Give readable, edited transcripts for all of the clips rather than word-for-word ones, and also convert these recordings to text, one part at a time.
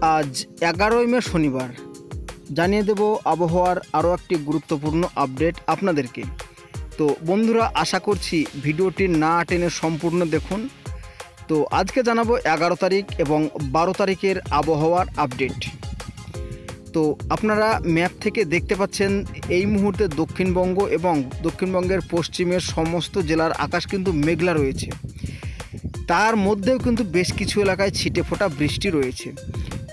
আজ 11ই মে শনিবার জানিয়ে দেব আবহাওয়ার আরও একটি গুরুত্বপূর্ণ আপডেট আপনাদেরকে। তো বন্ধুরা, আশা করছি ভিডিওটি না টেনে সম্পূর্ণ দেখুন। তো আজকে জানাবো 11 তারিখ এবং 12 তারিখের আবহাওয়ার আপডেট। তো আপনারা ম্যাপ থেকে দেখতে পাচ্ছেন এই মুহূর্তে দক্ষিণবঙ্গ এবং দক্ষিণবঙ্গের পশ্চিমের সমস্ত জেলার আকাশ কিন্তু মেঘলা রয়েছে। তার মধ্যেও কিন্তু বেশ কিছু এলাকায় ছিটে ফোটা বৃষ্টি রয়েছে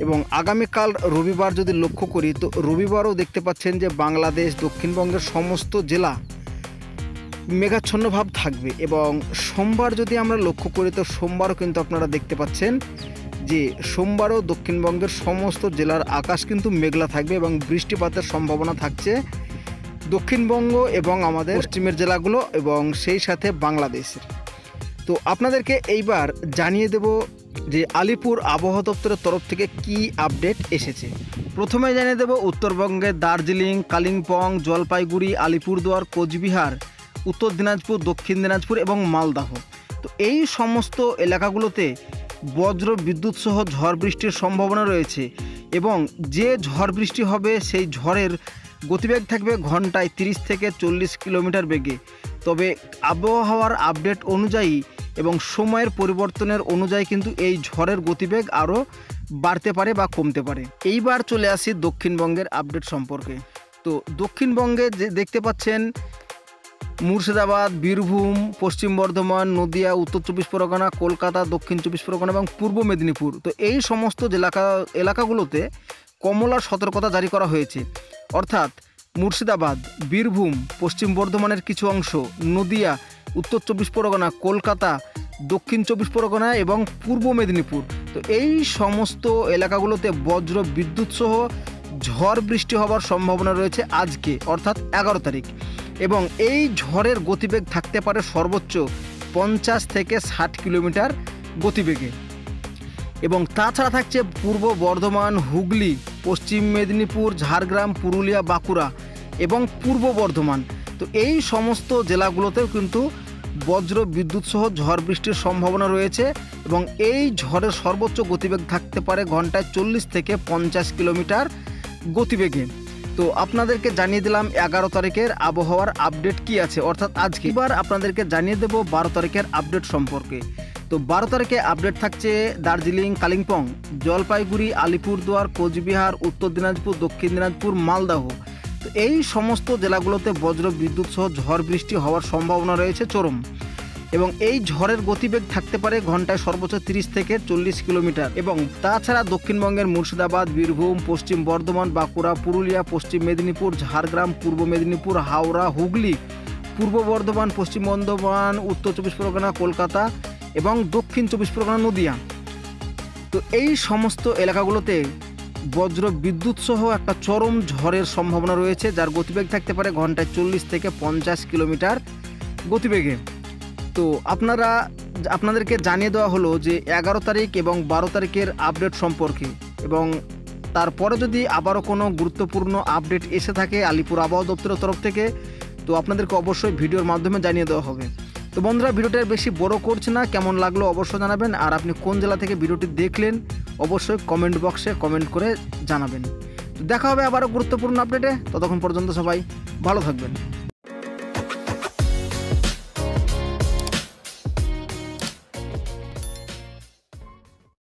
এবং আগামীকাল রবিবার যদি লক্ষ্য করি তো রবিবারও দেখতে পাচ্ছেন যে বাংলাদেশ দক্ষিণবঙ্গের সমস্ত জেলা মেঘাচ্ছন্ন ভাব থাকবে এবং সোমবার যদি আমরা লক্ষ্য করি তো সোমবারও কিন্তু আপনারা দেখতে পাচ্ছেন যে সোমবারও দক্ষিণবঙ্গের সমস্ত জেলার আকাশ কিন্তু মেঘলা থাকবে এবং বৃষ্টিপাতের সম্ভাবনা থাকছে দক্ষিণবঙ্গ এবং আমাদের পশ্চিমের জেলাগুলো এবং সেই সাথে বাংলাদেশের। তো আপনাদেরকে এইবার জানিয়ে দেব যে আলিপুর আবহাওয়া দপ্তরের তরফ থেকে কি আপডেট এসেছে। প্রথমে জানিয়ে দেব উত্তরবঙ্গের দার্জিলিং, কালিম্পং, জলপাইগুড়ি, আলিপুরদুয়ার, কোচবিহার, উত্তর দিনাজপুর, দক্ষিণ দিনাজপুর এবং মালদহ। তো এই সমস্ত এলাকাগুলোতে বজ্র বিদ্যুৎ সহ ঝড় বৃষ্টির সম্ভাবনা রয়েছে এবং যে ঝড় বৃষ্টি হবে সেই ঝড়ের গতিবেগ থাকবে ঘন্টায় 30 থেকে 40 কিলোমিটার বেগে। তবে আবহাওয়ার আপডেট অনুযায়ী এবং সময়ের পরিবর্তনের অনুযায়ী কিন্তু এই ঝড়ের গতিবেগ আরও বাড়তে পারে বা কমতে পারে। এইবার চলে আসি দক্ষিণবঙ্গের আপডেট সম্পর্কে। তো দক্ষিণবঙ্গে যে দেখতে পাচ্ছেন মুর্শিদাবাদ, বীরভূম, পশ্চিম বর্ধমান, নদিয়া, উত্তর 24 পরগনা, কলকাতা, দক্ষিণ 24 পরগনা এবং পূর্ব মেদিনীপুর। তো এই সমস্ত এলাকাগুলোতে কমলার সতর্কতা জারি করা হয়েছে। অর্থাৎ মুর্শিদাবাদ, বীরভূম, পশ্চিম বর্ধমানের কিছু অংশ, নদিয়া, উত্তর 24 পরগনা, কলকাতা, দক্ষিণ 24 পরগনা এবং পূর্ব মেদিনীপুর। তো এই সমস্ত এলাকাগুলোতে বজ্র বিদ্যুৎ সহ ঝড় বৃষ্টি হওয়ার সম্ভাবনা রয়েছে আজকে অর্থাৎ 11 তারিখ এবং এই ঝড়ের গতিবেগ থাকতে পারে সর্বোচ্চ 50 থেকে 60 কিলোমিটার গতিবেগে। এবং তাছাড়া থাকছে পূর্ব বর্ধমান, হুগলি, পশ্চিম মেদিনীপুর, ঝাড়গ্রাম, পুরুলিয়া, বাঁকুড়া এবং পূর্ব বর্ধমান। তো এই সমস্ত জেলাগুলোতেও কিন্তু বজ্র বিদ্যুৎ সহ ঝড় বৃষ্টির সম্ভাবনা রয়েছে এবং এই ঝড়ের সর্বোচ্চ গতিবেগ থাকতে পারে ঘন্টায় 40 থেকে 50 কিলোমিটার গতিবেগে। তো আপনাদেরকে জানিয়ে দিলাম 11 তারিখের আবহাওয়ার আপডেট কি আছে অর্থাৎ আজকে। এবার আপনাদেরকে জানিয়ে দেব 12 তারিখের আপডেট সম্পর্কে। তো 12 তারিখে আপডেট থাকছে দার্জিলিং, কালিম্পং, জলপাইগুড়ি, আলিপুরদুয়ার, কোচবিহার, উত্তর দিনাজপুর, দক্ষিণ দিনাজপুর, মালদহ। তো এই সমস্ত জেলাগুলোতে বজ্র বিদ্যুৎ সহ ঝড় বৃষ্টি হওয়ার সম্ভাবনা রয়েছে চরম এবং এই ঝড়ের গতিবেগ থাকতে পারে ঘন্টায় সর্বোচ্চ 30 থেকে 40 কিলোমিটার। এবং তাছাড়া দক্ষিণবঙ্গের মুর্শিদাবাদ, বীরভূম, পশ্চিম বর্ধমান, বাঁকুড়া, পুরুলিয়া, পশ্চিম মেদিনীপুর, ঝাড়গ্রাম, পূর্ব মেদিনীপুর, হাওড়া, হুগলি, পূর্ব বর্ধমান, পশ্চিম বর্ধমান, উত্তর 24 পরগনা, কলকাতা এবং দক্ষিণ 24 পরগনা, নদিয়া। তো এই সমস্ত এলাকাগুলোতে বজ্র বিদ্যুৎ সহ একটা চরম ঝড়ের সম্ভাবনা রয়েছে যার গতিবেগ থাকতে পারে ঘন্টায় 40 থেকে 50 কিলোমিটার গতিবেগে। তো আপনাদেরকে জানিয়ে দেওয়া হলো যে 11 তারিখ এবং 12 তারিখের আপডেট সম্পর্কে এবং তারপরে যদি আবারও কোনো গুরুত্বপূর্ণ আপডেট এসে থাকে আলিপুর আবহাওয়া দপ্তরের তরফ থেকে তো আপনাদেরকে অবশ্যই ভিডিওর মাধ্যমে জানিয়ে দেওয়া হবে। তো বন্ধুরা, ভিডিওটা বেশি বড় করছে না, কেমন লাগলো অবশ্যই জানাবেন আর আপনি কোন জেলা থেকে ভিডিওটি দেখলেন অবশ্যই কমেন্ট বক্সে কমেন্ট করে জানাবেন। তো দেখা হবে আবারও গুরুত্বপূর্ণ আপডেটে, ততক্ষণ পর্যন্ত সবাই ভালো থাকবেন।